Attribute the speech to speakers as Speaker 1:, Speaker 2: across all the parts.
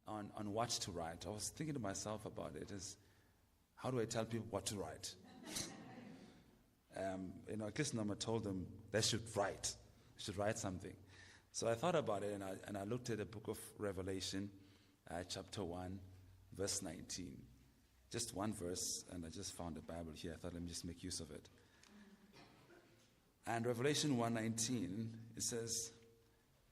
Speaker 1: on what to write. I was thinking to myself about it is, how do I tell people what to write? At least Nama told them they should write something. So I thought about it, and I looked at the book of Revelation, chapter 1, verse 19. Just one verse, and I just found the Bible here. I thought, let me just make use of it. And Revelation 1:19, it says,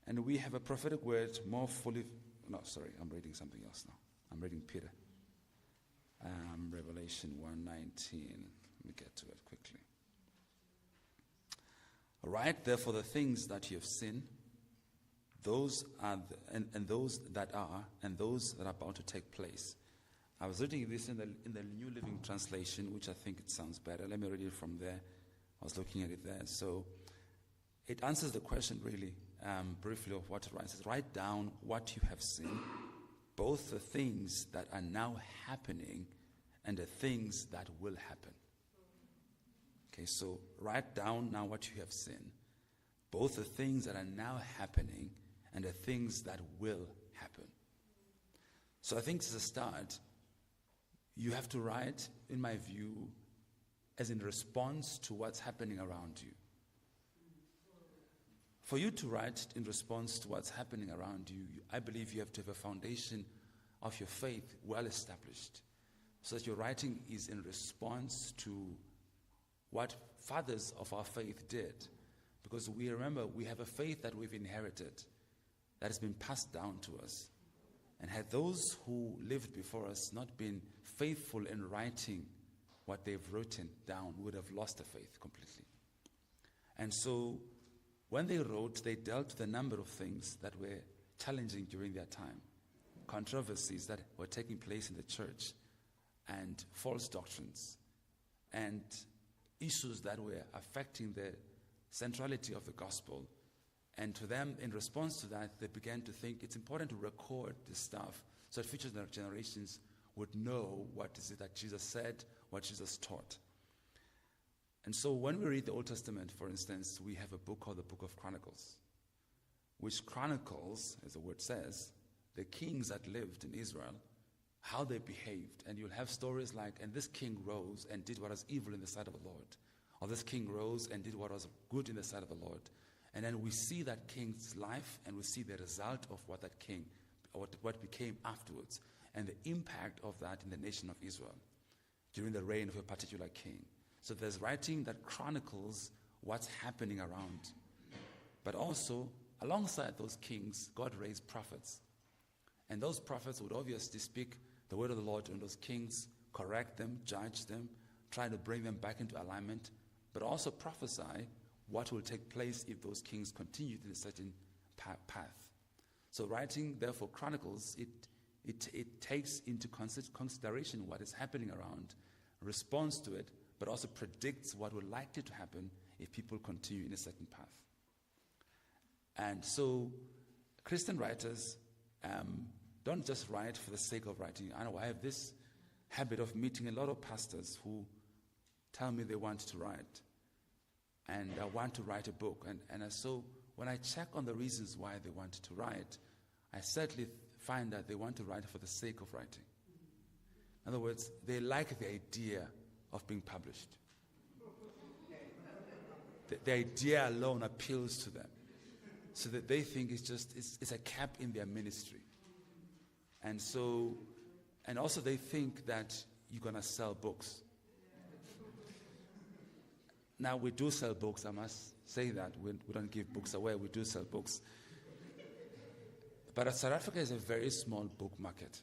Speaker 1: and we have a prophetic word more fully... No, sorry, I'm reading something else now. I'm reading Peter. Revelation 1:19. Let me get to it quickly. Write therefore the things that you have seen, those are and those that are, and those that are about to take place. I was reading this in the New Living Translation, which I think it sounds better. Let me read it from there. I was looking at it there. So it answers the question really briefly of what to write. It says, write down what you have seen, both the things that are now happening and the things that will happen. Okay, so write down now what you have seen, both the things that are now happening and the things that will happen. So I think as a start, you have to write, in my view, as in response to what's happening around you. For you to write in response to what's happening around you, I believe you have to have a foundation of your faith well established, so that your writing is in response to what fathers of our faith did. Because we remember, we have a faith that we've inherited, that has been passed down to us. And had those who lived before us not been faithful in writing what they've written down, we would have lost the faith completely. And so, when they wrote, they dealt with a number of things that were challenging during their time. Controversies that were taking place in the church, and false doctrines, and issues that were affecting the centrality of the gospel. And to them, in response to that, they began to think it's important to record this stuff so that future generations would know what is it that Jesus said, what Jesus taught. And so when we read the Old Testament, for instance, we have a book called the Book of Chronicles, which chronicles, as the word says, the kings that lived in Israel, how they behaved. And you'll have stories like, and this king rose and did what was evil in the sight of the Lord. Or this king rose and did what was good in the sight of the Lord. And then we see that king's life, and we see the result of what that king, what became afterwards, and the impact of that in the nation of Israel during the reign of a particular king. So there's writing that chronicles what's happening around. But also, alongside those kings, God raised prophets. And those prophets would obviously speak the word of the Lord to those kings, correct them, judge them, try to bring them back into alignment, but also prophesy what will take place if those kings continued in a certain path. So writing, therefore, chronicles, it takes into consideration what is happening around, responds to it, but also predicts what will likely to happen if people continue in a certain path. And so Christian writers don't just write for the sake of writing. I know I have this habit of meeting a lot of pastors who tell me they want to write, and I want to write a book. And so when I check on the reasons why they want to write, I certainly find that they want to write for the sake of writing. In other words, they like the idea of being published. The idea alone appeals to them, so that they think it's a cap in their ministry. And so, and also they think that you're going to sell books. Now, we do sell books, I must say that. We don't give books away, we do sell books. But South Africa is a very small book market.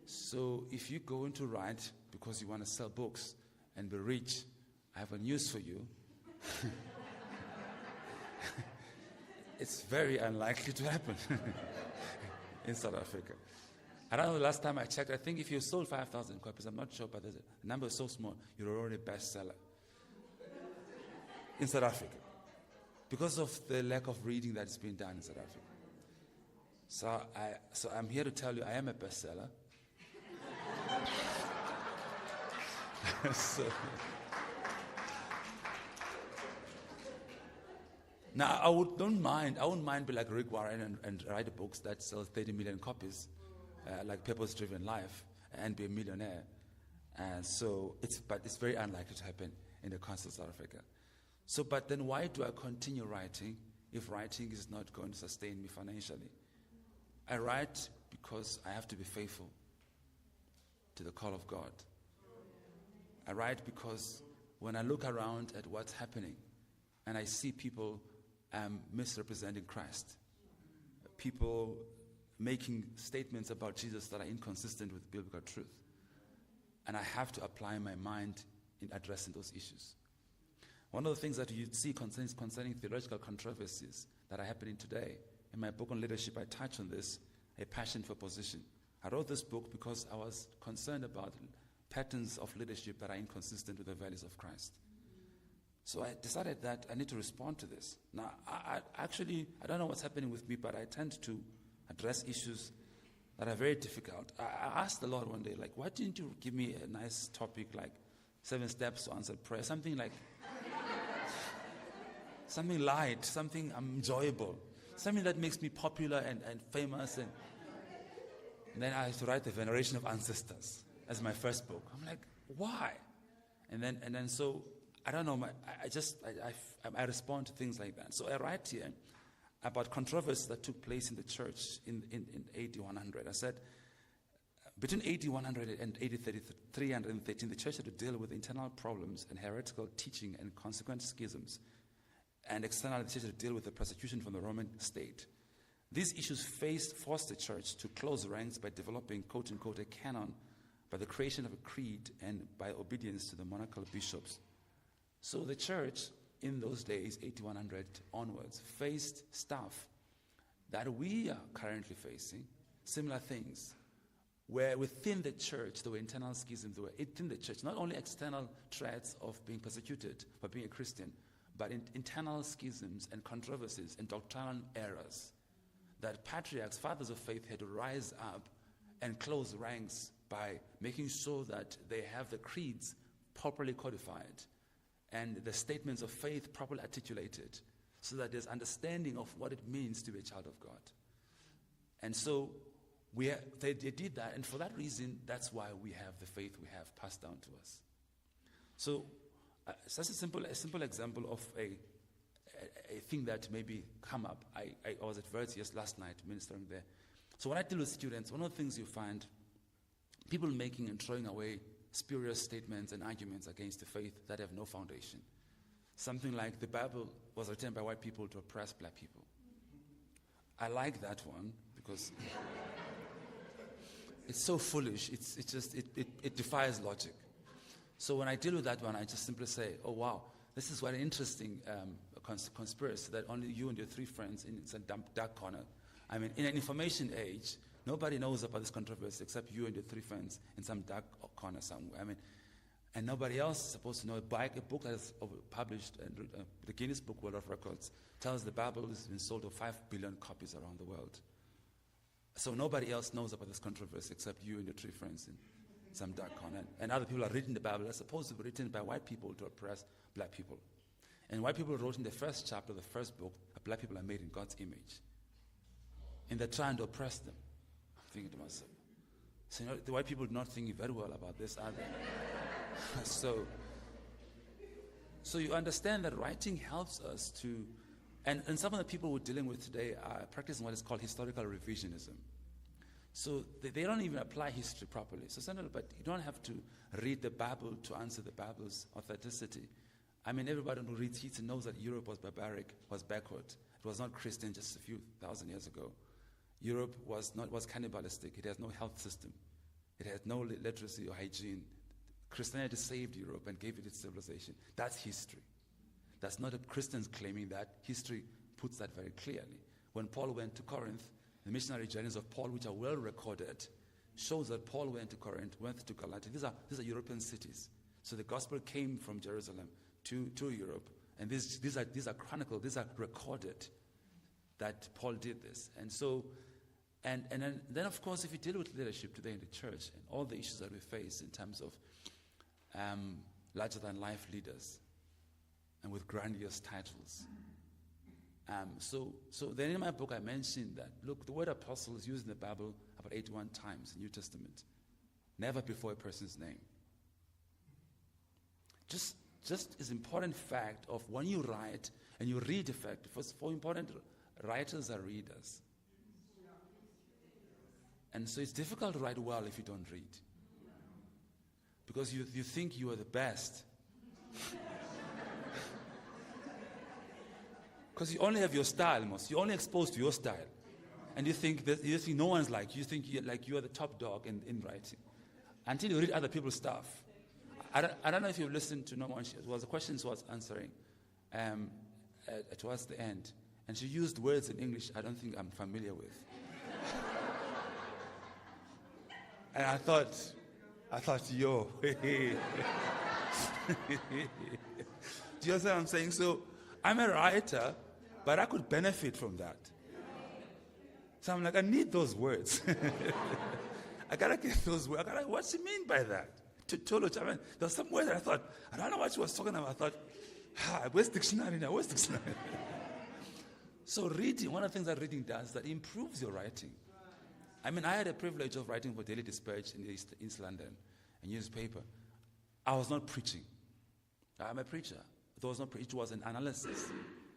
Speaker 1: So if you go into write because you want to sell books and be rich, I have a news for you. It's very unlikely to happen in South Africa. I don't know, the last time I checked, I think if you sold 5,000 copies, I'm not sure, but the number is so small, you're already a bestseller in South Africa because of the lack of reading that's been done in South Africa. So I'm here to tell you I am a bestseller. Now, I wouldn't mind be like Rick Warren and write books that sell 30 million copies, like Purpose-Driven Life, and be a millionaire. But it's very unlikely to happen in the country of South Africa. So, but then why do I continue writing if writing is not going to sustain me financially? I write because I have to be faithful to the call of God. I write because when I look around at what's happening and I see people misrepresenting Christ, people making statements about Jesus that are inconsistent with biblical truth, and I have to apply my mind in addressing those issues. One of the things that you see concerning theological controversies that are happening today, in my book on leadership, I touch on this, a passion for position. I wrote this book because I was concerned about patterns of leadership that are inconsistent with the values of Christ. So I decided that I need to respond to this. Now, I don't know what's happening with me, but I tend to address issues that are very difficult. I asked the Lord one day, like, why didn't you give me a nice topic like 7 steps to answer prayer? Something like, something light, something enjoyable, something that makes me popular and famous. And then I have to write The Veneration of Ancestors as my first book. I'm like, why? And then so, I don't know, I respond to things like that. So I write here about controversies that took place in the church in AD 100. I said, between AD 100 and AD 313, the church had to deal with internal problems and heretical teaching and consequent schisms. And externally, the church had to deal with the persecution from the Roman state. These issues forced the church to close ranks by developing, quote-unquote, a canon, by the creation of a creed, and by obedience to the monarchical bishops. So the church in those days, 8100 onwards, faced stuff that we are currently facing, similar things, where within the church there were internal schisms, there were within the church, not only external threats of being persecuted for being a Christian, but internal schisms and controversies and doctrinal errors that patriarchs, fathers of faith, had to rise up and close ranks by making sure that they have the creeds properly codified and the statements of faith properly articulated, so that there's understanding of what it means to be a child of God. And so they did that, and for that reason, that's why we have the faith we have passed down to us. So such a simple example of a thing that maybe come up. I was at Verts last night ministering there. So when I deal with students, one of the things you find, people making and throwing away spurious statements and arguments against the faith that have no foundation. Something like the Bible was written by white people to oppress black people. I like that one because it's so foolish. It defies logic. So when I deal with that one, I just simply say, oh wow, this is quite an interesting conspiracy that only you and your 3 friends in some dark corner. I mean, in an information age, nobody knows about this controversy except you and your 3 friends in some dark corner somewhere. I mean, and nobody else is supposed to know. A book that is published, and the Guinness Book World of Records tells the Bible has been sold to 5 billion copies around the world. So nobody else knows about this controversy except you and your 3 friends in some dark corner. And other people are reading the Bible that's supposed to be written by white people to oppress black people. And white people wrote in the first chapter of the first book that black people are made in God's image. And they're trying to oppress them. I'm thinking to myself, so the white people do not think very well about this, are they? So you understand that writing helps us to, and some of the people we're dealing with today are practicing what is called historical revisionism. So they don't even apply history properly. So but you don't have to read the Bible to answer the Bible's authenticity. I mean, everybody who reads history knows that Europe was barbaric, was backward. It was not Christian just a few thousand years ago. Europe was cannibalistic. It has no health system. It had no literacy or hygiene. Christianity saved Europe and gave it its civilization. That's history. That's not Christians claiming that. History puts that very clearly. When Paul went to Corinth, the missionary journeys of Paul, which are well recorded, shows that Paul went to Corinth, went to Galatia. These are European cities. So the gospel came from Jerusalem to Europe, and these are chronicled. These are recorded that Paul did this. And so, and then of course, if you deal with leadership today in the church and all the issues that we face in terms of larger than life leaders and with grandiose titles, So then in my book I mentioned that, look, the word apostle is used in the Bible about 81 times in the New Testament. Never before a person's name. Just is important fact of when you write and you read the fact. For important, writers are readers. And so it's difficult to write well if you don't read. Because you think you are the best. Because you only have your style, most. You're only exposed to your style. And you think no one's like you. You think you are the top dog in writing. Until you read other people's stuff. I don't know if you've listened to Norma. It was a question she was answering towards the end. And she used words in English I don't think I'm familiar with. And I thought, yo. Do you understand what I'm saying? So I'm a writer, but I could benefit from that. So I'm like, I need those words. I gotta get those words. What's she mean by that? There's some words that I thought, I don't know what she was talking about. I thought, where's dictionary now? Where's dictionary? So reading, one of the things that reading does is that it improves your writing. I mean, I had a privilege of writing for Daily Dispatch in East London, a newspaper. I was not preaching. I'm a preacher. It was not preaching. It was an analysis.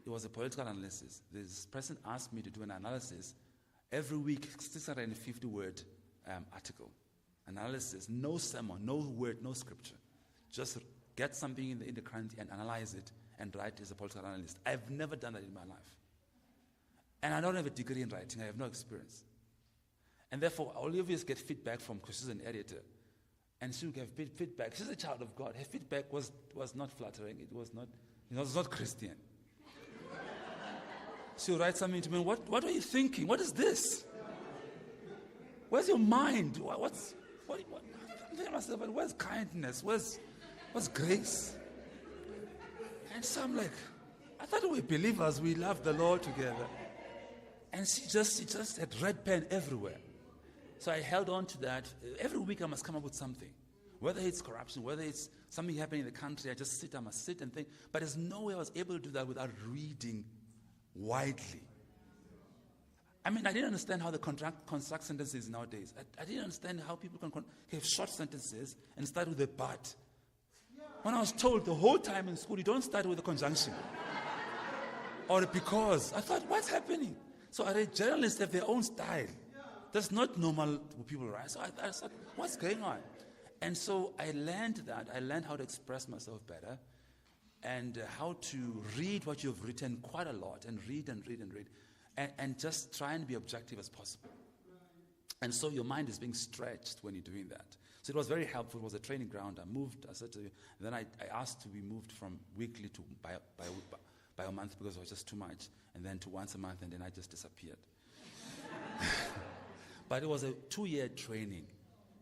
Speaker 1: It was a political analysis. This person asked me to do an analysis every week, 650-word article. Analysis, no sermon, no word, no scripture. Just get something in the current and analyze it and write as a political analyst. I've never done that in my life. And I don't have a degree in writing. I have no experience. And therefore, all of us get feedback from, because she's an editor. And she will give feedback. She's a child of God. Her feedback was not flattering. It was not Christian. She'll write something to me. What are you thinking? What is this? Where's your mind? I'm thinking to myself, where's kindness? Where's grace? And so I'm like, I thought we were believers. We love the Lord together. And she just had red pen everywhere. So I held on to that. Every week I must come up with something. Whether it's corruption, whether it's something happening in the country, I must sit and think. But there's no way I was able to do that without reading widely. I mean, I didn't understand how the construct sentences nowadays. I didn't understand how people can have short sentences and start with a but. When I was told the whole time in school, you don't start with a conjunction. Or a because. I thought, what's happening? So I read journalists have their own style. That's not normal people write. So I thought, what's going on? And so I learned that. I learned how to express myself better and how to read what you've written quite a lot and read and just try and be objective as possible. And so your mind is being stretched when you're doing that. So it was very helpful. It was a training ground. I said to you, then I asked to be moved from weekly to by a month because it was just too much, and then to once a month, and then I just disappeared. But it was a 2-year training,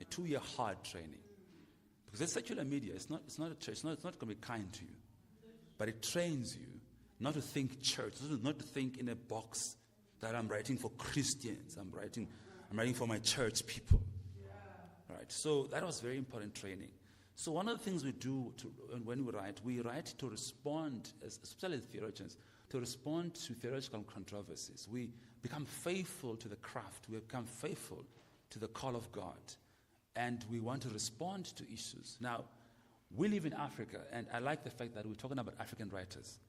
Speaker 1: a 2-year hard training. Because it's secular media. It's not a church. It's not going to be kind to you. But it trains you not to think church, not to think in a box that I'm writing for Christians. I'm writing for my church people. Right. So that was very important training. So one of the things we do when we write to respond, especially as theologians, to respond to theological controversies. We become faithful to the craft. We become faithful to the call of God. And we want to respond to issues. Now, we live in Africa, and I like the fact that we're talking about African writers.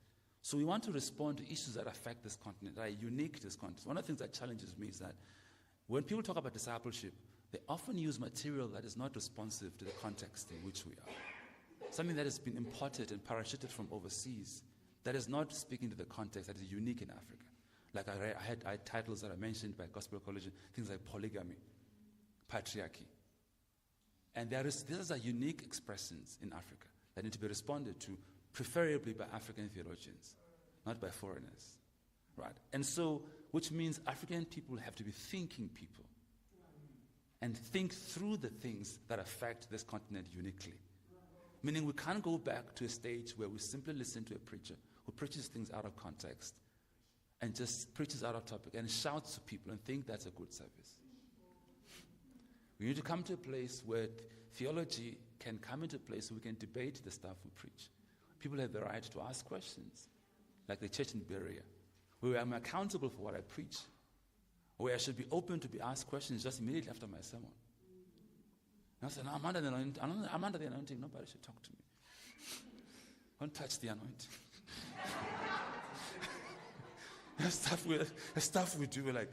Speaker 1: So we want to respond to issues that affect this continent, that are unique to this continent. One of the things that challenges me is that when people talk about discipleship, they often use material that is not responsive to the context in which we are. Something that has been imported and parachuted from overseas, that is not speaking to the context that is unique in Africa. Like I had titles that I mentioned by Gospel College, things like polygamy, patriarchy. And these are unique expressions in Africa that need to be responded to, preferably by African theologians, not by foreigners. Right? And so, which means African people have to be thinking people and think through the things that affect this continent uniquely. Meaning we can't go back to a stage where we simply listen to a preacher who preaches things out of context and just preaches out of topic and shouts to people and think that's a good service. We need to come to a place where theology can come into a place where we can debate the stuff we preach. People have the right to ask questions, like the church in Berea, where I'm accountable for what I preach, where I should be open to be asked questions just immediately after my sermon. And I said, no, I'm under the anointing. I'm under the anointing. Nobody should talk to me. Don't touch the anointing. The stuff we do, we're like,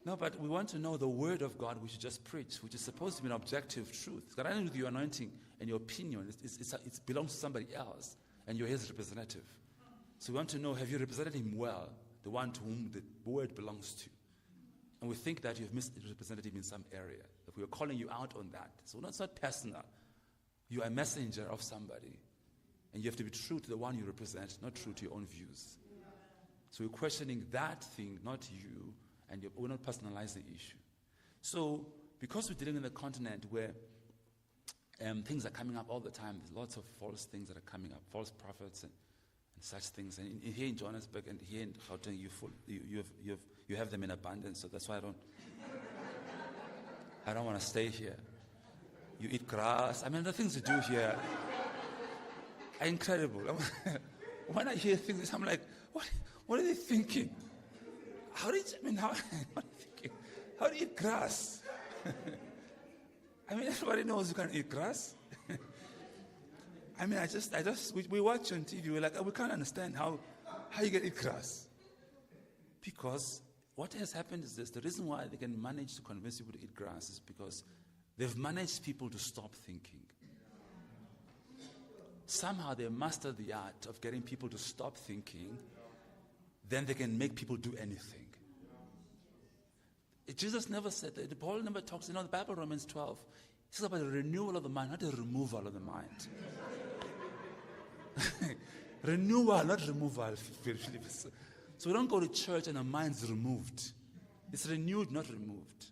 Speaker 1: no, but we want to know the word of God we should just preach, which is supposed to be an objective truth. It's got nothing to do with your anointing and your opinion. It belongs to somebody else, and you're his representative. So we want to know, have you represented him well, the one to whom the word belongs to? And we think that you've misrepresented him in some area. If we are calling you out on that. So it's not personal. You are a messenger of somebody. And you have to be true to the one you represent, not true to your own views. So we're questioning that thing, not you, and we're not personalizing the issue. So because we're dealing in a continent where things are coming up all the time, there's lots of false things that are coming up, false prophets and such things. And here in Johannesburg and here in Gauteng, you have them in abundance. So that's why I don't want to stay here. You eat grass. I mean, the things you do here are incredible. When I hear things, I'm like, what are they thinking? What are you thinking? How do you eat grass? I mean, everybody knows you can eat grass. I mean, we watch on TV, we're like, we can't understand how you can eat grass. Because what has happened is this: the reason why they can manage to convince people to eat grass is because they've managed people to stop thinking. Somehow they mastered the art of getting people to stop thinking, then they can make people do anything. Jesus never said that. Paul never talks, the Bible, Romans 12, it's about the renewal of the mind, not the removal of the mind. Renewal, not removal. So we don't go to church and our mind's removed. It's renewed, not removed.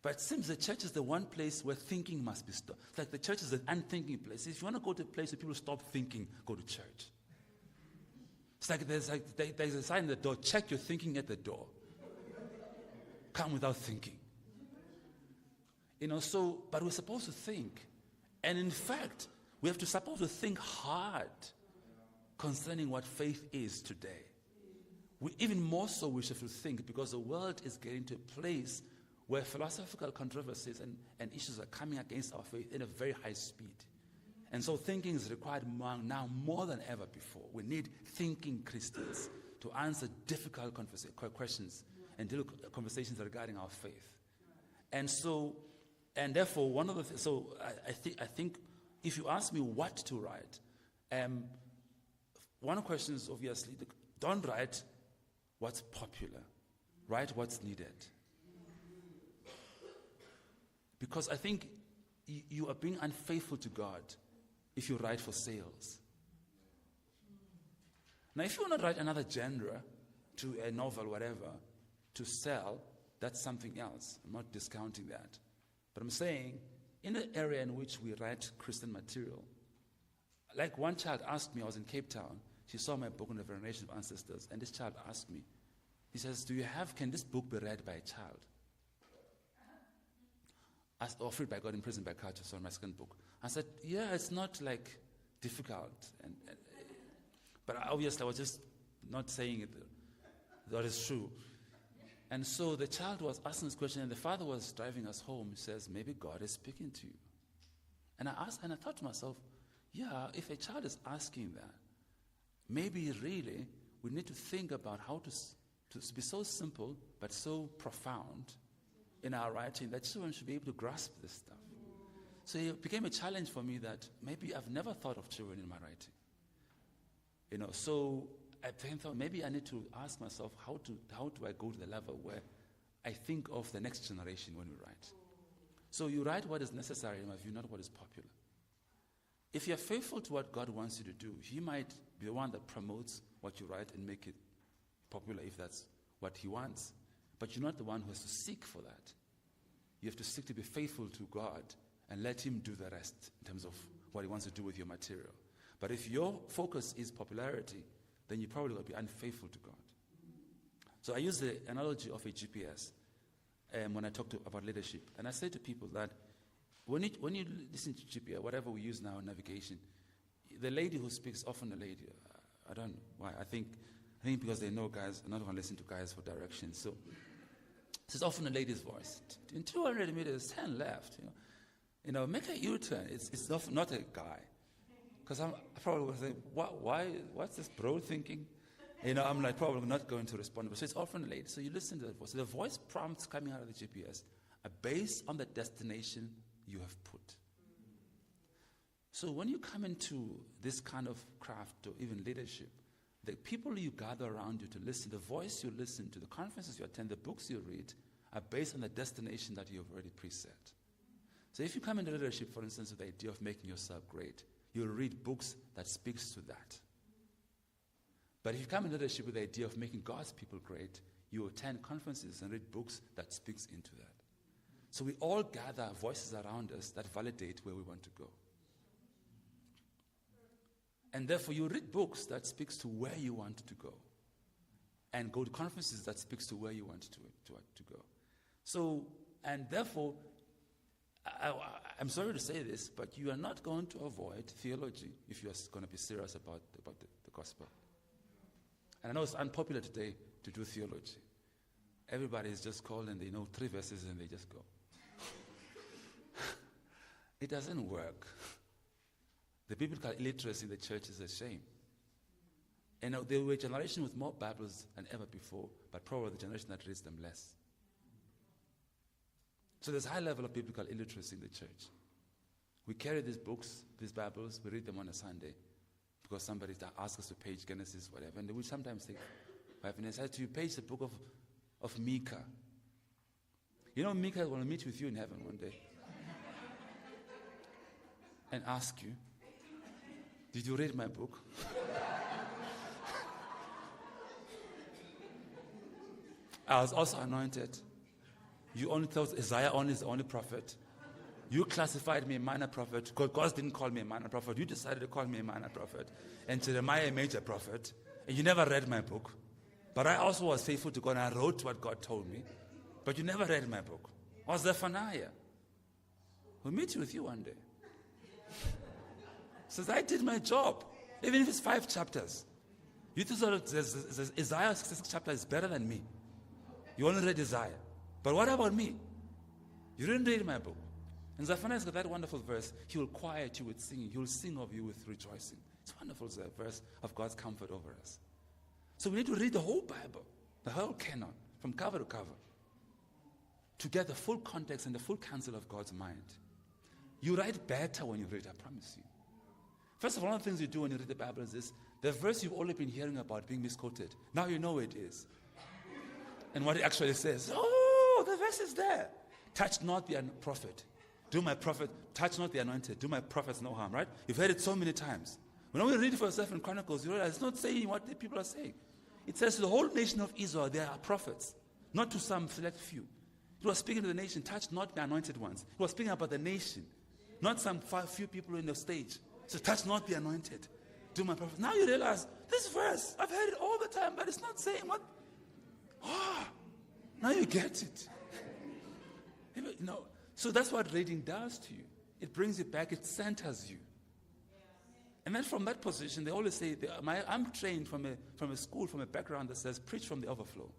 Speaker 1: But it seems the church is the one place where thinking must be stopped. It's like the church is an unthinking place. If you want to go to a place where people stop thinking, go to church. It's like there's a sign at the door, check your thinking at the door. Come without thinking. But we're supposed to think. And in fact, we have to supposed to think hard concerning what faith is today. Even more so we should think, because the world is getting to a place where philosophical controversies and issues are coming against our faith in a very high speed. And so thinking is required now more than ever before. We need thinking Christians to answer difficult questions and deal with conversations regarding our faith. And therefore, one of the things, so I think if you ask me what to write, one question is obviously, don't write what's popular, write what's needed. Because I think you are being unfaithful to God if you write for sales. Now, if you want to write another genre to a novel, whatever, to sell, that's something else. I'm not discounting that. But I'm saying, in the area in which we write Christian material, like one child asked me, I was in Cape Town, she saw my book on the veneration of ancestors, and this child asked me, he says, can this book be read by a child? Freed by God, imprisoned by culture, so my second book. I said, yeah, it's not like difficult. But obviously I was just not saying it that is true. And so the child was asking this question, and the father was driving us home. He says, maybe God is speaking to you. And I thought to myself, yeah, if a child is asking that, maybe really we need to think about how to be so simple but so profound in our writing that children should be able to grasp this stuff. So it became a challenge for me that maybe I've never thought of children in my writing. So I thought maybe I need to ask myself, how do I go to the level where I think of the next generation when we write? So you write what is necessary in my view, not what is popular. If you're faithful to what God wants you to do, He might be the one that promotes what you write and make it popular if that's what He wants. But you're not the one who has to seek for that. You have to seek to be faithful to God and let Him do the rest in terms of what He wants to do with your material. But if your focus is popularity, then you probably will be unfaithful to God. So I use the analogy of a GPS when I talk about leadership. And I say to people that when you listen to GPS, whatever we use now in navigation, the lady who speaks, often a lady, I don't know why, I think I think because they know guys are not going to listen to guys for directions. So it's often a lady's voice. In 200 meters, 10 left. Make a U-turn. It's not a guy. Because I probably would say, what's this bro thinking? I'm like probably not going to respond. So it's often a lady. So you listen to that voice. So the voice prompts coming out of the GPS are based on the destination you have put. So when you come into this kind of craft or even leadership, the people you gather around you to listen, the voice you listen to, the conferences you attend, the books you read, are based on the destination that you have already preset. So if you come into leadership, for instance, with the idea of making yourself great, you'll read books that speaks to that. But if you come into leadership with the idea of making God's people great, you attend conferences and read books that speaks into that. So we all gather voices around us that validate where we want to go. And therefore, you read books that speaks to where you want to go, and go to conferences that speaks to where you want to go. So, and therefore, I'm sorry to say this, but you are not going to avoid theology if you are going to be serious about the gospel. And I know it's unpopular today to do theology. Everybody is just called and they know 3 verses and they just go. It doesn't work. The biblical illiteracy in the church is a shame. And there were a generation with more Bibles than ever before, but probably the generation that reads them less. So there's a high level of biblical illiteracy in the church. We carry these books, these Bibles, we read them on a Sunday because somebody asks us to page Genesis, whatever, and we sometimes take 5 minutes. I said to you, page the book of Micah. Micah will meet with you in heaven one day and ask you, did you read my book? I was also anointed. You only thought Isaiah only is the only prophet. You classified me a minor prophet. God didn't call me a minor prophet. You decided to call me a minor prophet. And Jeremiah a major prophet. And you never read my book. But I also was faithful to God and I wrote what God told me. But you never read my book. Or Zephaniah. We'll meet with you one day. Says, I did my job. Even if it's 5 chapters. You thought Isaiah 66 chapter is better than me. You only read Isaiah. But what about me? You didn't read my book. And Zephaniah's got that wonderful verse. He will quiet you with singing. He will sing of you with rejoicing. It's wonderful, it's a verse of God's comfort over us. So we need to read the whole Bible, the whole canon, from cover to cover, to get the full context and the full counsel of God's mind. You write better when you read, I promise you. First of all, one of the things you do when you read the Bible is this: the verse you've already been hearing about being misquoted. Now you know it is. And what it actually says, the verse is there. Touch not the prophet. Do my prophet, touch not the anointed. Do my prophets no harm, right? You've heard it so many times. When we read it for yourself in Chronicles, you realize it's not saying what the people are saying. It says to the whole nation of Israel, there are prophets, not to some select few. It was speaking to the nation, touch not the anointed ones. It was speaking about the nation, not some few people in the stage. So touch not the anointed. Do my prophet. Now you realize, this verse, I've heard it all the time, but it's not saying what. Now you get it. So that's what reading does to you. It brings you back, it centers you. And then from that position, they always say, I'm trained from a school, from a background that says, preach from the overflow.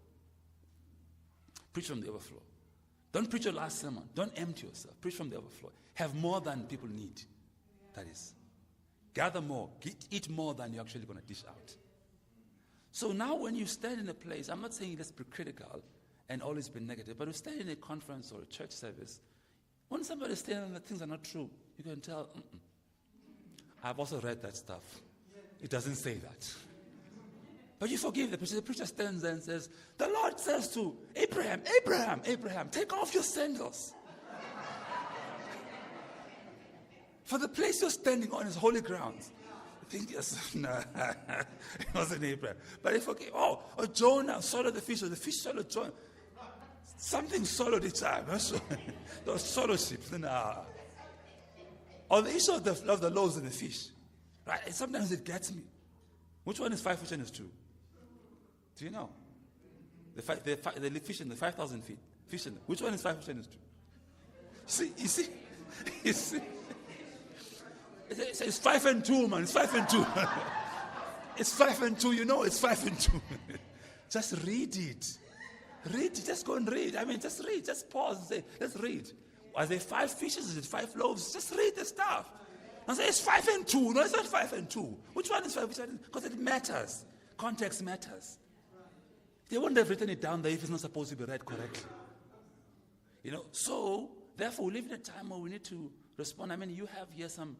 Speaker 1: Preach from the overflow. Don't preach your last sermon. Don't empty yourself. Preach from the overflow. Have more than people need. That is. Gather more. Eat more than you're actually going to dish out. So now when you stand in a place, I'm not saying let's be critical and always be negative, but you stand in a conference or a church service, when somebody is telling that things are not true, you can tell, I've also read that stuff. It doesn't say that. But you forgive the preacher. The preacher stands there and says, the Lord says to Abraham, take off your sandals. For the place you're standing on is holy ground. I think, yes, no, it wasn't Abraham. But he forgave. Jonah swallowed the fish, or the fish swallowed Jonah. Something swallowed each other. Those swallow ships. Or the issue of the loaves and the fish. Right? And sometimes it gets me. Which one is 5 fish and is 2? Do you know? The fish in the 5,000 feet. Fish in which one is 5 fish and is 2? You see? It's 5 and 2, man. It's 5 and 2. It's 5 and 2, you know it's 5 and 2. Just read it. Read it, just go and read. I mean, just read, just pause and say, let's read. Are there 5 fishes? Is it 5 loaves? Just read the stuff. And say, it's 5 and 2. No, it's not 5 and 2. Which one is 5? Which one? Because it matters. Context matters. They wouldn't have written it down there if it's not supposed to be read correctly. You know, so, therefore, we live in a time where we need to respond. I mean, you have here some,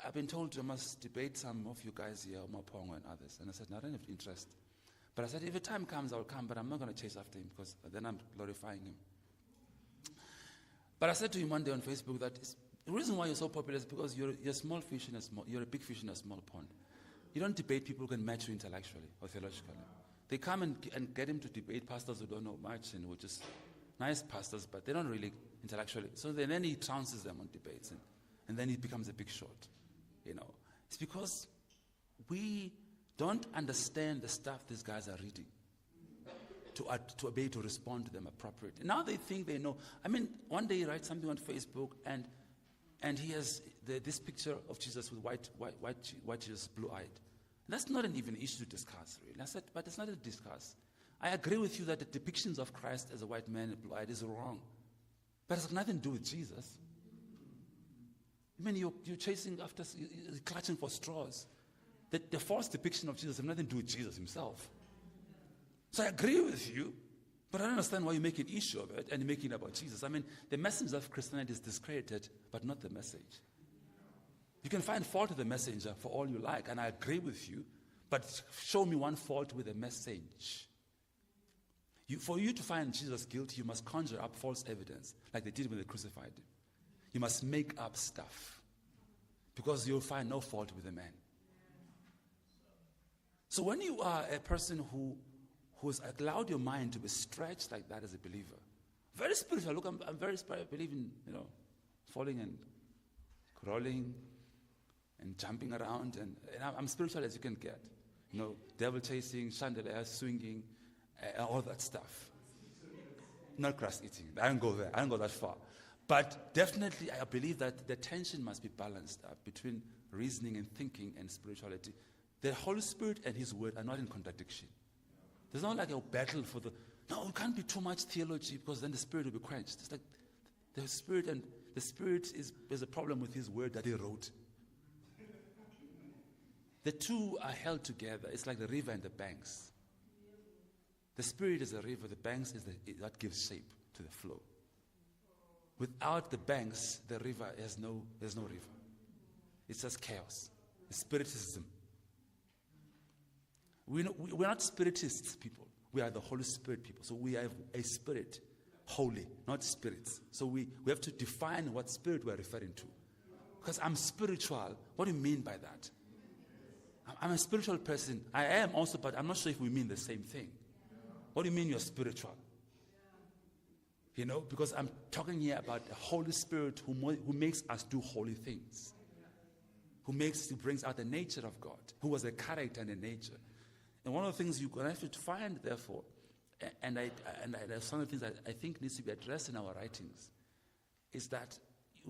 Speaker 1: I've been told I must debate some of you guys here, Mapongo and others. And I said, no, I don't have interest. But I said, if the time comes, I'll come, but I'm not going to chase after him because then I'm glorifying him. But I said to him one day on Facebook that the reason why you're so popular is because you're a small fish in a small, you're a big fish in a small pond. You don't debate people who can match you intellectually or theologically. They come and get him to debate pastors who don't know much and who are just nice pastors, but they don't really intellectually. So then he trounces them on debates, and then he becomes a big shot. You know, it's because we don't understand the stuff these guys are reading to be able to respond to them appropriately. Now they think they know. I mean, one day he writes something on Facebook, and he has this picture of Jesus with white Jesus, blue-eyed. That's not an even issue to discuss, really. I said, but it's not to discuss. I agree with you that the depictions of Christ as a white man and blue-eyed is wrong. But it's got nothing to do with Jesus. I mean, you're chasing after, you're clutching for straws. The false depiction of Jesus has nothing to do with Jesus himself. So I agree with you, but I don't understand why you make an issue of it and you're making it about Jesus. I mean, the message of Christianity is discredited, but not the message. You can find fault with the messenger for all you like, and I agree with you, but show me one fault with the message. For you to find Jesus guilty, you must conjure up false evidence, like they did when they crucified him. You must make up stuff, because you'll find no fault with the man. So when you are a person who has allowed your mind to be stretched like that as a believer, very spiritual. Look, I'm very spiritual. I believe in, falling and crawling and jumping around, and I'm spiritual as you can get. Devil chasing, chandelier swinging, all that stuff. Not grass eating. I don't go there. I don't go that far. But definitely, I believe that the tension must be balanced up between reasoning and thinking and spirituality. The Holy Spirit and His Word are not in contradiction. There's not like a battle for no, it can't be too much theology because then the Spirit will be quenched. It's like the Spirit there's a problem with His Word that He wrote. The two are held together. It's like the river and the banks. The Spirit is a river. The banks is that gives shape to the flow. Without the banks, the river there's no river. It's just chaos. It's spiritism. We're not spiritists people. We are the Holy Spirit people. So we have a spirit, holy, not spirits. So we have to define what spirit we're referring to. Because I'm spiritual. What do you mean by that? I'm a spiritual person. I am also, but I'm not sure if we mean the same thing. What do you mean you're spiritual? Because I'm talking here about the Holy Spirit who makes us do holy things. Who brings out the nature of God. Who was a character and a nature. And one of the things you're going to have to find, therefore, and some of the things that I think needs to be addressed in our writings, is that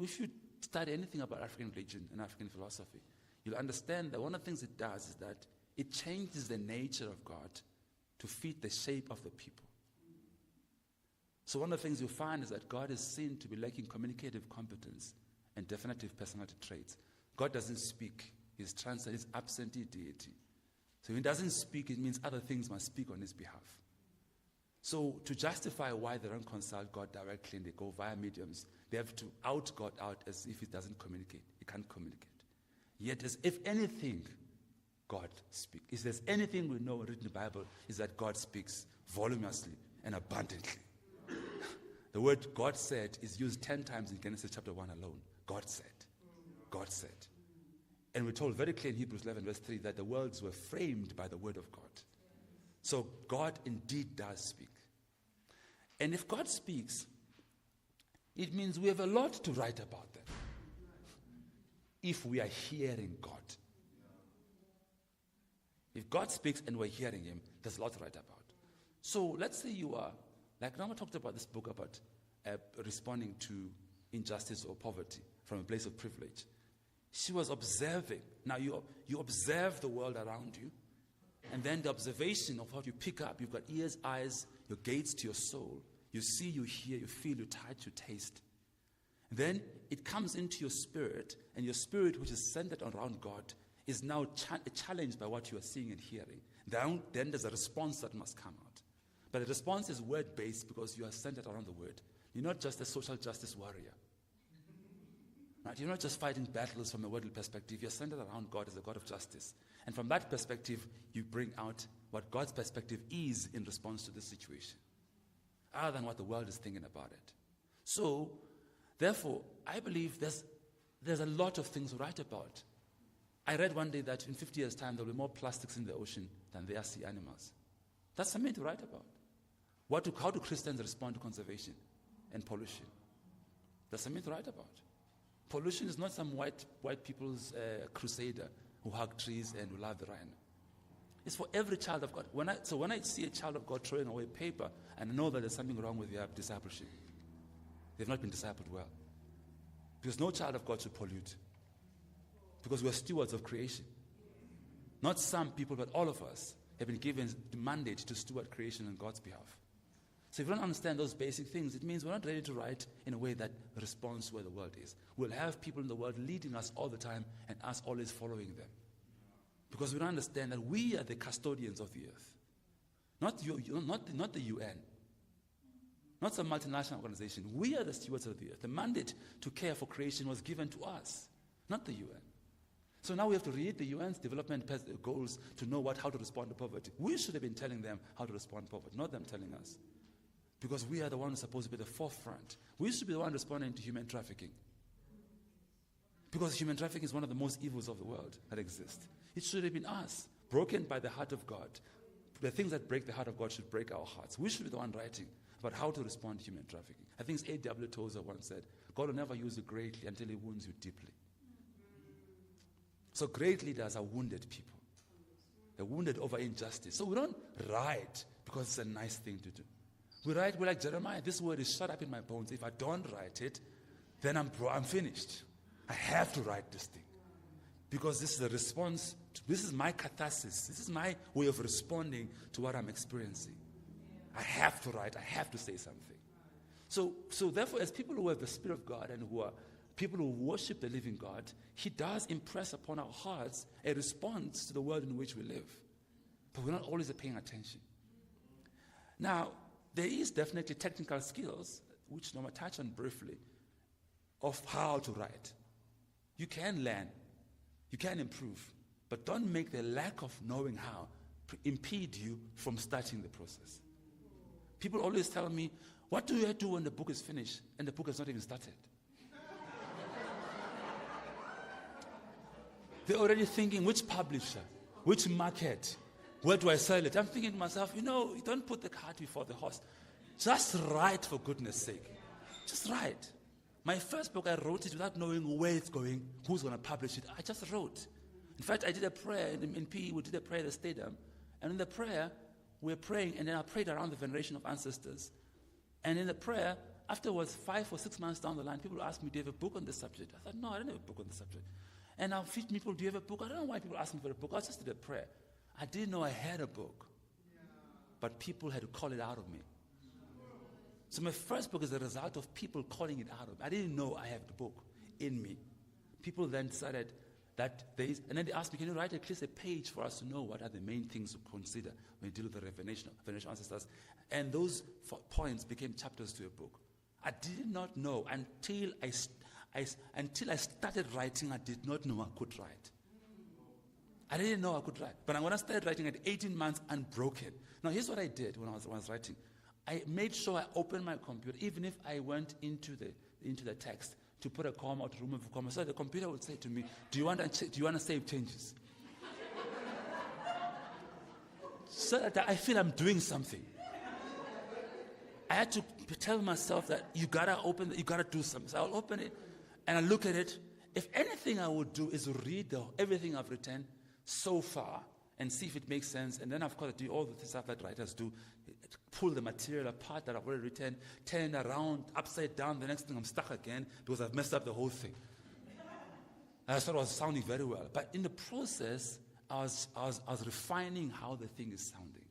Speaker 1: if you study anything about African religion and African philosophy, you'll understand that one of the things it does is that it changes the nature of God to fit the shape of the people. So one of the things you find is that God is seen to be lacking communicative competence and definitive personality traits. God doesn't speak. He's transcendent. He's absentee deity. So when he doesn't speak, it means other things must speak on his behalf. So to justify why they don't consult God directly and they go via mediums, they have to out God out as if he doesn't communicate. He can't communicate. Yet as if anything, God speaks. If there's anything we know written in the Bible, is that God speaks voluminously and abundantly. The word God said is used 10 times in Genesis chapter 1 alone. God said. God said. And we're told very clearly in Hebrews 11 verse 3 that the worlds were framed by the word of God. So God indeed does speak. And if God speaks, it means we have a lot to write about that. If we are hearing God. If God speaks and we're hearing him, there's a lot to write about. So let's say you are, like Rama talked about this book about responding to injustice or poverty from a place of privilege. She was observing. Now you observe the world around you, and then the observation of what you pick up, you've got ears, eyes, your gates to your soul. You see, you hear, you feel, you touch, you taste. And then it comes into your spirit, and your spirit, which is centered around God, is now challenged by what you are seeing and hearing. Then there's a response that must come out. But the response is word-based because you are centered around the word. You're not just a social justice warrior. Right? You're not just fighting battles from a worldly perspective. You're centered around God as a God of justice. And from that perspective, you bring out what God's perspective is in response to this situation, other than what the world is thinking about it. So, therefore, I believe there's a lot of things to write about. I read one day that in 50 years' time, there will be more plastics in the ocean than there are sea animals. That's something to write about. How do Christians respond to conservation and pollution? That's something to write about. Pollution is not some white people's crusader who hug trees and who love the rhino. It's for every child of God. When I see a child of God throwing away paper, and I know that there's something wrong with their discipleship, they've not been discipled well. Because no child of God should pollute. Because we are stewards of creation. Not some people, but all of us have been given the mandate to steward creation on God's behalf. So if you don't understand those basic things, it means we're not ready to write in a way that responds to where the world is. We'll have people in the world leading us all the time and us always following them. Because we don't understand that we are the custodians of the earth. Not the UN. Not some multinational organization. We are the stewards of the earth. The mandate to care for creation was given to us, not the UN. So now we have to read the UN's development goals to know how to respond to poverty. We should have been telling them how to respond to poverty, not them telling us. Because we are the ones supposed to be the forefront. We should be the one responding to human trafficking. Because human trafficking is one of the most evils of the world that exist. It should have been us, broken by the heart of God. The things that break the heart of God should break our hearts. We should be the one writing about how to respond to human trafficking. I think it's A.W. Tozer once said, God will never use you greatly until he wounds you deeply. So great leaders are wounded people. They're wounded over injustice. So we don't write because it's a nice thing to do. We're like Jeremiah. This word is shut up in my bones. If I don't write it, then I'm finished. I have to write this thing. Because this is a response. This is my catharsis. This is my way of responding to what I'm experiencing. I have to write. I have to say something. So therefore, as people who have the Spirit of God and who are people who worship the living God, he does impress upon our hearts a response to the world in which we live. But we're not always paying attention. Now, there is definitely technical skills, which I'm going to touch on briefly, of how to write. You can learn. You can improve. But don't make the lack of knowing how impede you from starting the process. People always tell me, what do I do when the book is finished and the book has not even started? They're already thinking, which publisher, which market, where do I sell it? I'm thinking to myself, you don't put the cart before the horse. Just write, for goodness sake. Just write. My first book, I wrote it without knowing where it's going, who's going to publish it. I just wrote. In fact, I did a prayer in PE. We did a prayer at the stadium. And in the prayer, we were praying, and then I prayed around the veneration of ancestors. And in the prayer, afterwards, 5 or 6 months down the line, people asked me, do you have a book on this subject? I thought, no, I don't have a book on the subject. And I'll feed people, do you have a book? I don't know why people ask me for a book. I just did a prayer. I didn't know I had a book. But people had to call it out of me. So my first book is a result of people calling it out of me. I didn't know I had the book in me. People then decided that and then they asked me, can you write at least a page for us to know what are the main things to consider when you deal with the veneration ancestors? And those points became chapters to a book. I did not know until I started writing, I did not know I could write. I didn't know I could write. But when I started writing at 18 months, unbroken. Now, here's what I did when I was writing. I made sure I opened my computer, even if I went into the text to put a comma or to remove a comma. So the computer would say to me, do you want to save changes? So that I feel I'm doing something. I had to tell myself that you gotta do something. So I'll open it and I look at it. If anything I would do is read everything I've written so far and see if it makes sense. And then I've got to do all the stuff that writers do. Pull the material apart that I've already written, turn it around, upside down. The next thing I'm stuck again because I've messed up the whole thing. I thought it was sounding very well. But in the process, I was refining how the thing is sounding.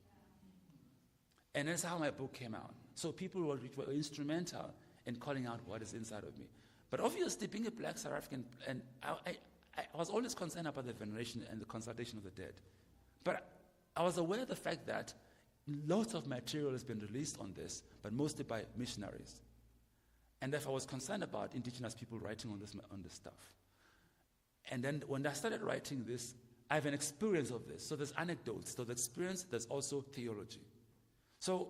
Speaker 1: And that's how my book came out. So people were instrumental in calling out what is inside of me. But obviously, being a black South African, and I was always concerned about the veneration and the consultation of the dead. But I was aware of the fact that lots of material has been released on this, but mostly by missionaries. And therefore, I was concerned about indigenous people writing on this stuff. And then when I started writing this, I have an experience of this. So there's anecdotes. So the experience, there's also theology. So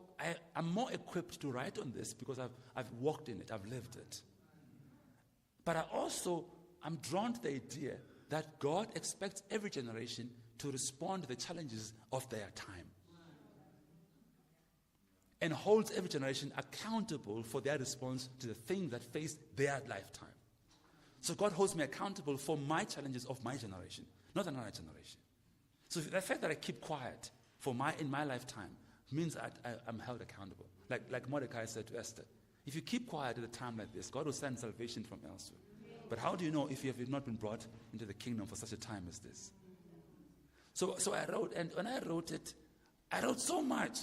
Speaker 1: I'm more equipped to write on this because I've walked in it, I've lived it. But I'm drawn to the idea that God expects every generation to respond to the challenges of their time. And holds every generation accountable for their response to the things that face their lifetime. So God holds me accountable for my challenges of my generation, not another generation. So the fact that I keep quiet in my lifetime means that I'm held accountable. Like Mordecai said to Esther, if you keep quiet at a time like this, God will send salvation from elsewhere. But how do you know if you have not been brought into the kingdom for such a time as this? So I wrote, and when I wrote it, I wrote so much.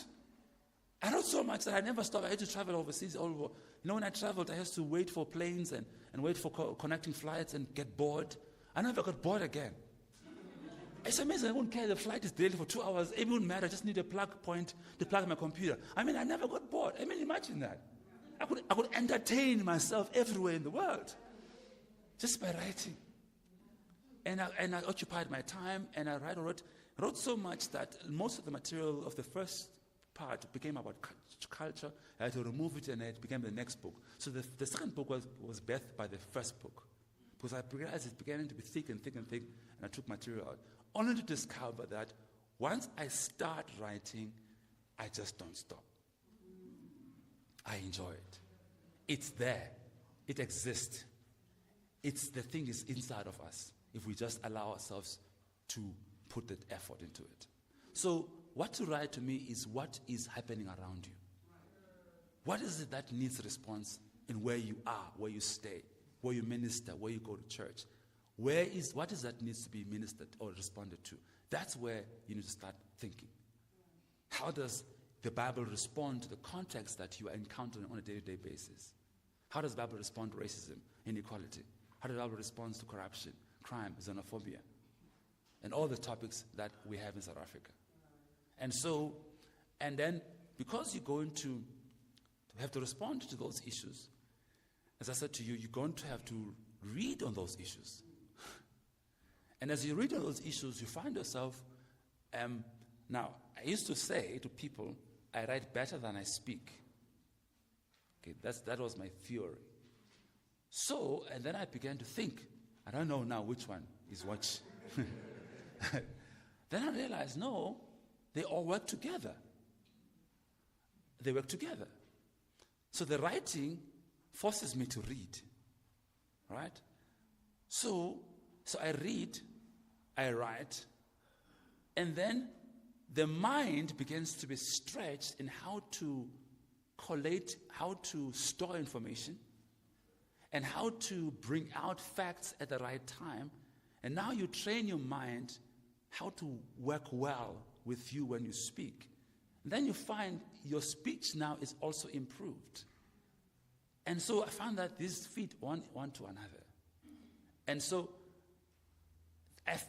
Speaker 1: I wrote so much that I never stopped. I had to travel overseas all over. When I traveled, I used to wait for planes and wait for connecting flights and get bored. I never got bored again. It's amazing. I wouldn't care. The flight is delayed for 2 hours. It wouldn't matter. I just need a plug point to plug my computer. I never got bored. Imagine that. I could entertain myself everywhere in the world just by writing. And I occupied my time, and I wrote so much that most of the material of the first part became about culture. I had to remove it, and it became the next book. So the second book was birthed by the first book, because I realized it began to be thick and thick and thick, and I took material out, only to discover that once I start writing, I just don't stop. I enjoy it. It's there. It exists. The thing is inside of us if we just allow ourselves to put that effort into it. So what to write to me is what is happening around you. What is it that needs response in where you are, where you stay, where you minister, where you go to church? What is that needs to be ministered or responded to? That's where you need to start thinking. How does the Bible respond to the context that you are encountering on a day-to-day basis? How does the Bible respond to racism, inequality? How does the Bible respond to corruption, crime, xenophobia, and all the topics that we have in South Africa? And then because you're going to have to respond to those issues, as I said to you, you're going to have to read on those issues. And as you read on those issues, you find yourself, now, I used to say to people, I write better than I speak. Okay, that was my theory. So, and then I began to think, I don't know now which one is which. Then I realized, no, they all work together. They work together. So the writing forces me to read, right? So I read, I write, and then the mind begins to be stretched in how to collate, how to store information, and how to bring out facts at the right time. And now you train your mind how to work well with you when you speak. And then you find your speech now is also improved. And so I found that these feed one to another. And so,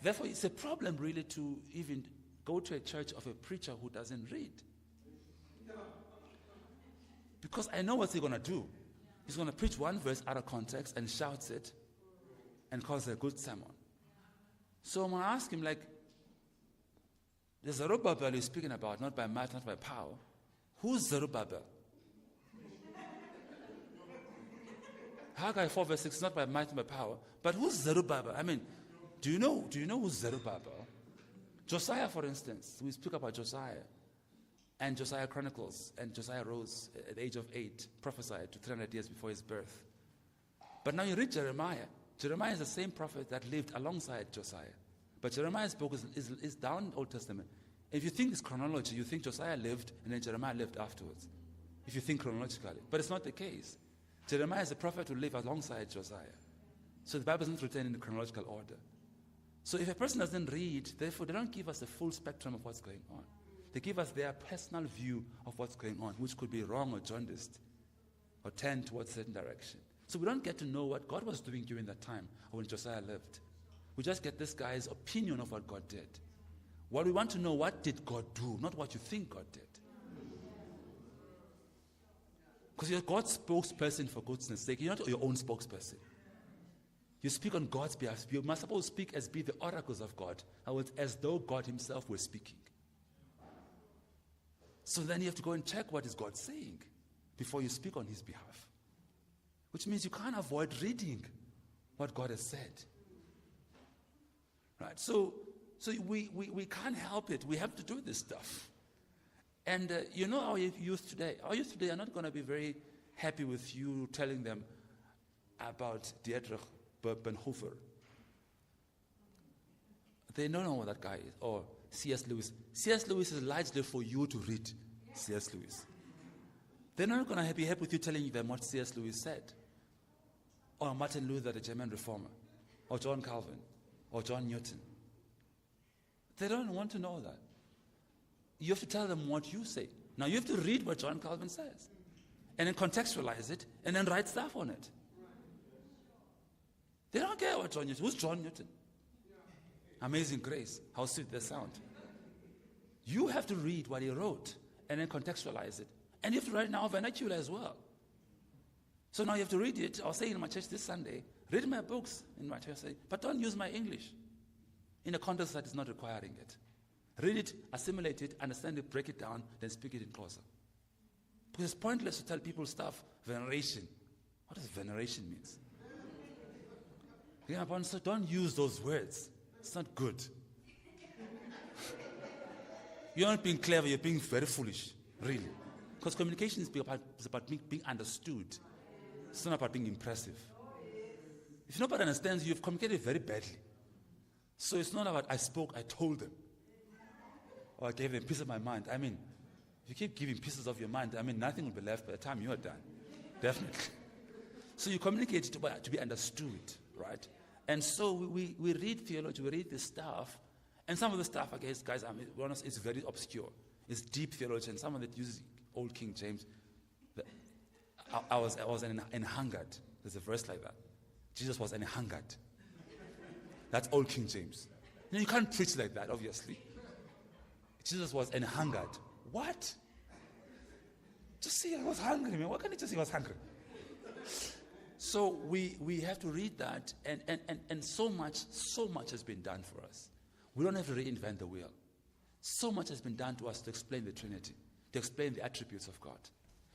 Speaker 1: therefore, it's a problem really to even go to a church of a preacher who doesn't read. Because I know what he's going to do. He's going to preach one verse out of context and shouts it and calls it a good sermon. So I'm going to ask him, the Zerubbabel he's speaking about, not by might, not by power. Who's Zerubbabel? Haggai 4 verse 6, not by might, not by power. But who's Zerubbabel? Do you know who's Zerubbabel? Josiah, for instance. We speak about Josiah. And Josiah chronicles, and Josiah rose at the age of 8, prophesied to 300 years before his birth. But now you read Jeremiah. Jeremiah is the same prophet that lived alongside Josiah. But Jeremiah's book is down in the Old Testament. If you think it's chronology, you think Josiah lived and then Jeremiah lived afterwards. If you think chronologically. But it's not the case. Jeremiah is a prophet who lived alongside Josiah. So the Bible isn't written in chronological order. So if a person doesn't read, therefore they don't give us the full spectrum of what's going on. They give us their personal view of what's going on, which could be wrong or jaundiced or tend towards a certain direction. So we don't get to know what God was doing during that time or when Josiah lived. We just get this guy's opinion of what God did. What we want to know, what did God do, not what you think God did. Because you're God's spokesperson, for goodness sake. You're not your own spokesperson. You speak on God's behalf. You must suppose speak as be the oracles of God, as though God himself were speaking. So then you have to go and check what is God saying before you speak on his behalf. Which means you can't avoid reading what God has said. Right? So we can't help it. We have to do this stuff. And our youth today are not going to be very happy with you telling them about Dietrich Bonhoeffer. They don't know what that guy is. Or C.S. Lewis. C.S. Lewis is largely for you to read C.S. Lewis. They're not going to be happy with you telling them what C.S. Lewis said. Or Martin Luther, the German reformer. Or John Calvin. Or John Newton. They don't want to know that. You have to tell them what you say. Now you have to read what John Calvin says. And then contextualize it. And then write stuff on it. They don't care what John Newton. Who's John Newton? Amazing Grace. How sweet they sound. You have to read what he wrote and then contextualize it. And you have to write now vernacular as well. So now you have to read it. I was saying in my church this Sunday, read my books in my church, but don't use my English in a context that is not requiring it. Read it, assimilate it, understand it, break it down, then speak it in closer. Because it's pointless to tell people stuff, veneration. What does veneration mean? Yeah, but so don't use those words. It's not good. You're not being clever, you're being very foolish, really. Because communication is about being understood. It's not about being impressive. If nobody understands you, you've communicated very badly. So it's not about I spoke, I told them. Or I gave them a piece of my mind. I mean, if you keep giving pieces of your mind, nothing will be left by the time you are done. Definitely. So you communicate to be understood, right? And so we read theology, we read this stuff, and some of the stuff, I guess, guys, it's very obscure. It's deep theology, and some of it uses Old King James. I was hungered. There's a verse like that. Jesus was hungered. That's Old King James. You can't preach like that, obviously. Jesus was hungered. What? Just say I was hungry, man. Why can't you just say I was hungry? So we have to read that, and so much has been done for us. We don't have to reinvent the wheel. So much has been done to us to explain the Trinity, to explain the attributes of God,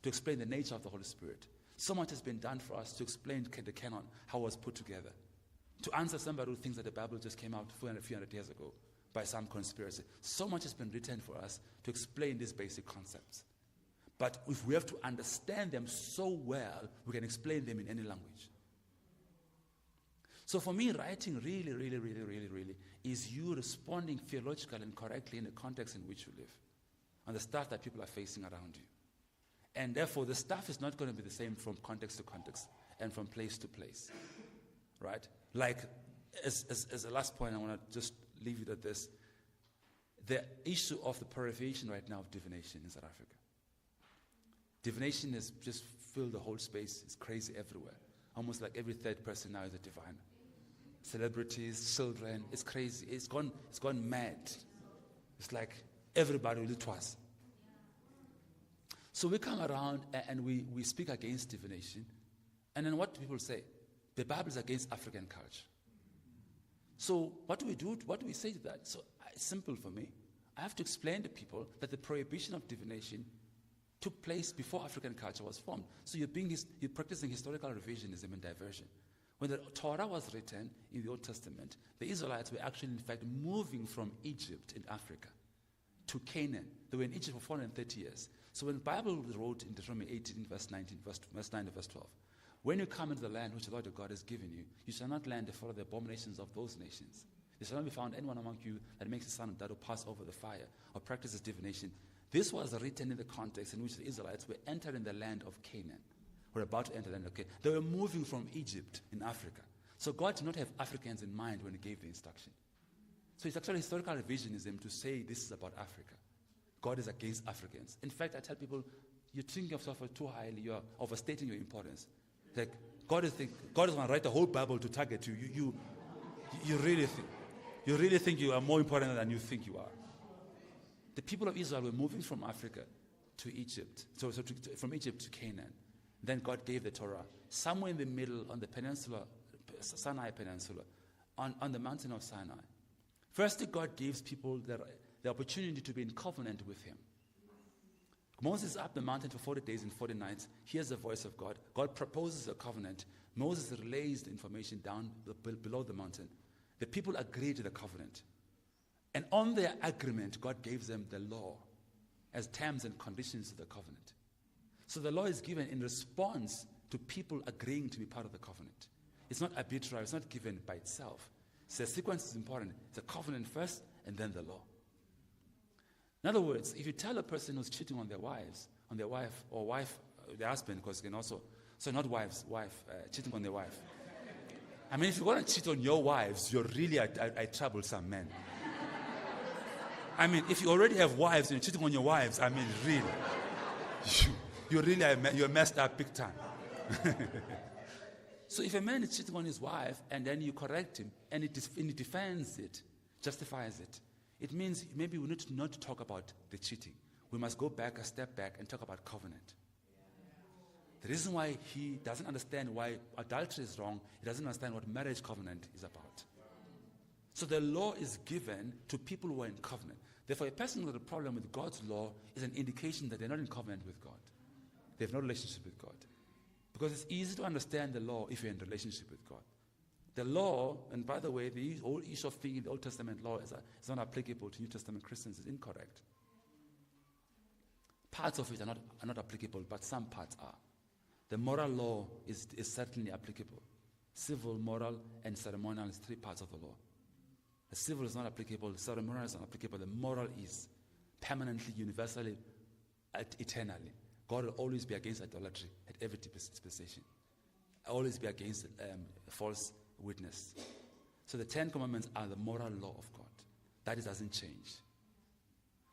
Speaker 1: to explain the nature of the Holy Spirit. So much has been done for us to explain the canon, how it was put together. To answer somebody who thinks that the Bible just came out a few hundred years ago by some conspiracy. So much has been written for us to explain these basic concepts. But if we have to understand them so well, we can explain them in any language. So for me, writing really is you responding theologically and correctly in the context in which you live, on the stuff that people are facing around you. And therefore, the stuff is not going to be the same from context to context and from place to place, right? Like, as a last point, I want to just leave it at this. The issue of the proliferation right now of divination in South Africa. Divination has just filled the whole space. It's crazy everywhere. Almost like every third person now is a diviner. Celebrities, children, it's crazy. It's gone mad. It's like everybody will do twice. So we come around and we speak against divination. And then what do people say? The Bible is against African culture. So what do we do? What do we say to that? So it's simple for me. I have to explain to people that the prohibition of divination took place before African culture was formed. So you're practicing historical revisionism and diversion. When the Torah was written in the Old Testament, the Israelites were actually, in fact, moving from Egypt in Africa to Canaan. They were in Egypt for 430 years. So when the Bible wrote in Deuteronomy 18, verse 19, verse 9 to verse 12, when you come into the land which the Lord your God has given you, you shall not land to follow the abominations of those nations. There shall not be found anyone among you that makes a son that will pass over the fire or practices divination. This was written in the context in which the Israelites were entering the land of Canaan. We're about to enter the land of Canaan. They were moving from Egypt in Africa. So God did not have Africans in mind when he gave the instruction. So it's actually historical revisionism to say this is about Africa. God is against Africans. In fact, I tell people, you're thinking of yourself too highly. You're overstating your importance. Like God is going to write the whole Bible to target you. You really think you are more important than you think you are. The people of Israel were moving from Africa to Egypt, from Egypt to Canaan. Then God gave the Torah somewhere in the middle on the peninsula, Sinai Peninsula, on the mountain of Sinai. Firstly, God gives people the opportunity to be in covenant with him. Moses is up the mountain for 40 days and 40 nights. Hears the voice of God. God proposes a covenant. Moses relays the information down below the mountain. The people agree to the covenant. And on their agreement, God gives them the law as terms and conditions of the covenant. So the law is given in response to people agreeing to be part of the covenant. It's not arbitrary. It's not given by itself. So the sequence is important. It's a covenant first and then the law. In other words, if you tell a person who's cheating on their wife, or their husband, because you can also, so not wife, cheating on their wife. I mean, if you want to cheat on your wives, you're really a troublesome man. I mean, if you already have wives and you're cheating on your wives, I mean, really, you're messed up big time. So if a man is cheating on his wife and then you correct him and he defends it, justifies it, it means maybe we need to not talk about the cheating. We must go back, a step back, and talk about covenant. The reason why he doesn't understand why adultery is wrong, he doesn't understand what marriage covenant is about. So the law is given to people who are in covenant. Therefore, a person with a problem with God's law is an indication that they're not in covenant with God. They have no relationship with God. Because it's easy to understand the law if you're in relationship with God. The law, and by the way, the whole issue of thinking the Old Testament law is not applicable to New Testament Christians is incorrect. Parts of it are not applicable, but some parts are. The moral law is certainly applicable. Civil, moral, and ceremonial is 3 parts of the law. The civil is not applicable, the ceremonial is not applicable, the moral is permanently, universally, eternally. God will always be against idolatry at every dispensation. Always be against false witness. So the 10 Commandments are the moral law of God. That doesn't change.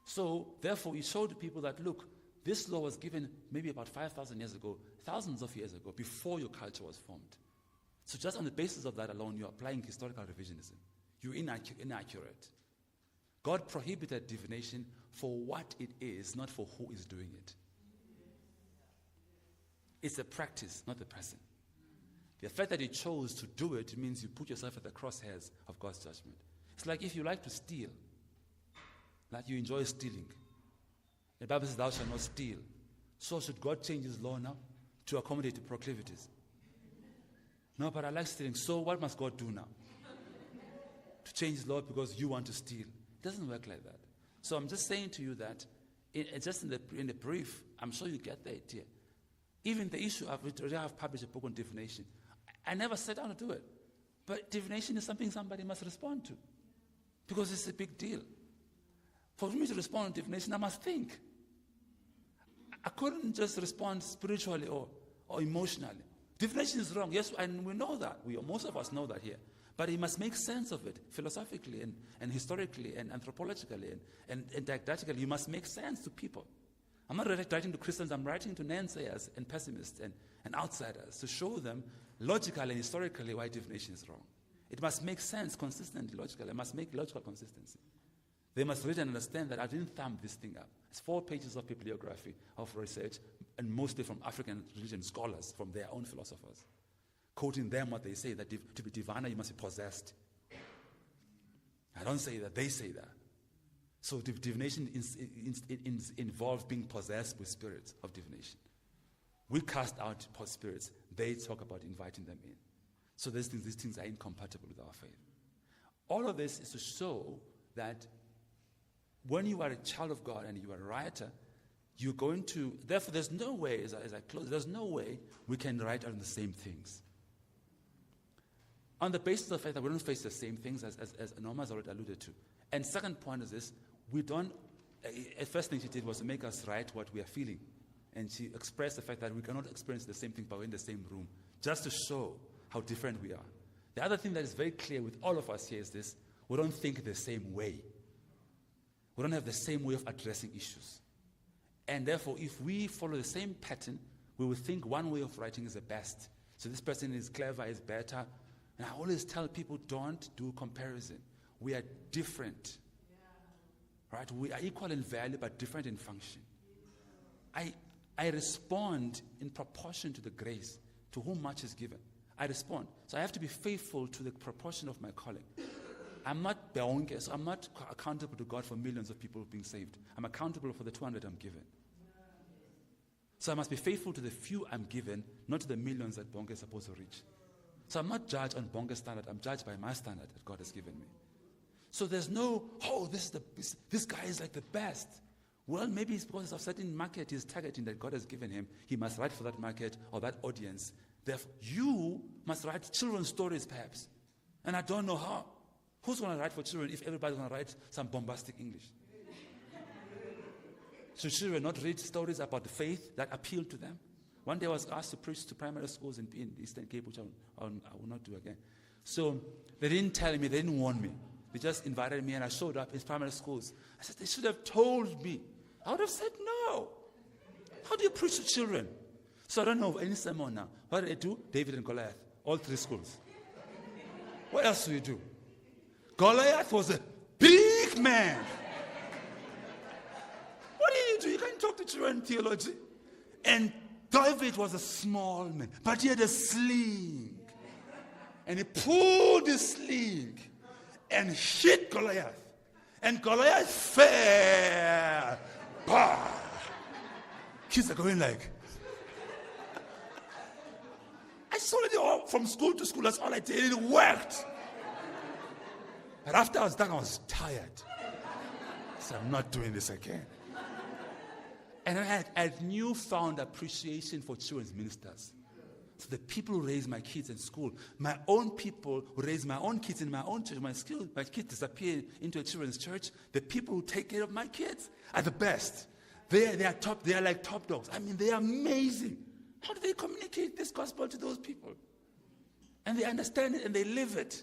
Speaker 1: So, therefore, he showed people that, look, this law was given maybe about 5,000 years ago, thousands of years ago, before your culture was formed. So just on the basis of that alone, you're applying historical revisionism. You're inaccurate. God prohibited divination for what it is, not for who is doing it. It's a practice, not the person. The fact that you chose to do it means you put yourself at the crosshairs of God's judgment. It's like if you like to steal, like you enjoy stealing. The Bible says, thou shalt not steal. So should God change his law now to accommodate the proclivities? No, but I like stealing. So what must God do now? To change his law because you want to steal? It doesn't work like that. So I'm just saying to you that, in the brief, I'm sure you get the idea. Even the issue of I have published a book on divination. I never sat down to do it. But divination is something somebody must respond to. Because it's a big deal. For me to respond to divination, I must think. I couldn't just respond spiritually or emotionally. Divination is wrong. Yes, and we know that. Most of us know that here. But you must make sense of it philosophically and historically and anthropologically and didactically. You must make sense to people. I'm not writing to Christians, I'm writing to naysayers and pessimists and outsiders to show them logically and historically why divination is wrong. It must make sense consistently, logically. It must make logical consistency. They must read and understand that I didn't thumb this thing up. It's 4 pages of bibliography, of research, and mostly from African religion scholars, from their own philosophers, quoting them what they say, that to be diviner you must be possessed. I don't say that, they say that. So divination involves being possessed with spirits of divination. We cast out spirits. They talk about inviting them in. So these things are incompatible with our faith. All of this is to show that when you are a child of God and you are a writer, you're going to, therefore there's no way, as I close, there's no way we can write on the same things. On the basis of the fact that we don't face the same things as Norma has already alluded to. And second point is this, the first thing she did was to make us write what we are feeling. And she expressed the fact that we cannot experience the same thing but we're in the same room, just to show how different we are. The other thing that is very clear with all of us here is this: we don't think the same way. We don't have the same way of addressing issues. And therefore, if we follow the same pattern, we will think one way of writing is the best. So this person is clever, is better. And I always tell people, don't do comparison. We are different. Right? We are equal in value, but different in function. I respond in proportion to the grace, to whom much is given. I respond. So I have to be faithful to the proportion of my calling. I'm not beonke, so I'm not accountable to God for millions of people being saved. I'm accountable for the 200 I'm given. So I must be faithful to the few I'm given, not to the millions that Bonke is supposed to reach. So I'm not judged on Bonke's standard. I'm judged by my standard that God has given me. So there's no, this guy is like the best. Well, maybe it's because of a certain market he's targeting that God has given him. He must write for that market or that audience. Therefore, you must write children's stories perhaps. And I don't know how. Who's going to write for children if everybody's going to write some bombastic English? Should children not read stories about the faith that appeal to them? One day I was asked to preach to primary schools in Eastern Cape, which I will not do again. So they didn't tell me, they didn't warn me. They just invited me and I showed up in primary schools. I said, they should have told me. I would have said no. How do you preach to children? So I don't know any sermon now. What did they do? David and Goliath. All 3 schools. What else do you do? Goliath was a big man. What do you do? You can't talk to children theology. And David was a small man, but he had a sling. And he pulled his sling and hit Goliath. And Goliath fell. Bah! Kids are going like, I saw it from school to school. That's all I did. It worked. But after I was done, I was tired. So I'm not doing this again. And I had newfound appreciation for children's ministers. So the people who raise my kids in school, my own people who raise my own kids in my own church, my kids disappear into a children's church, the people who take care of my kids are the best. They are top. They are like top dogs. I mean, they are amazing. How do they communicate this gospel to those people? And they understand it and they live it.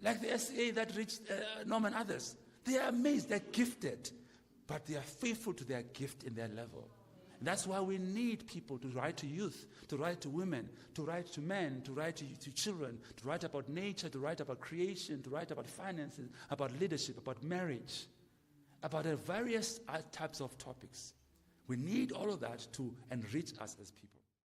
Speaker 1: Like the SA that reached Norman and others. They are amazed. They're gifted. But they are faithful to their gift in their level. And that's why we need people to write to youth, to write to women, to write to men, to write to children, to write about nature, to write about creation, to write about finances, about leadership, about marriage, about the various types of topics. We need all of that to enrich us as people.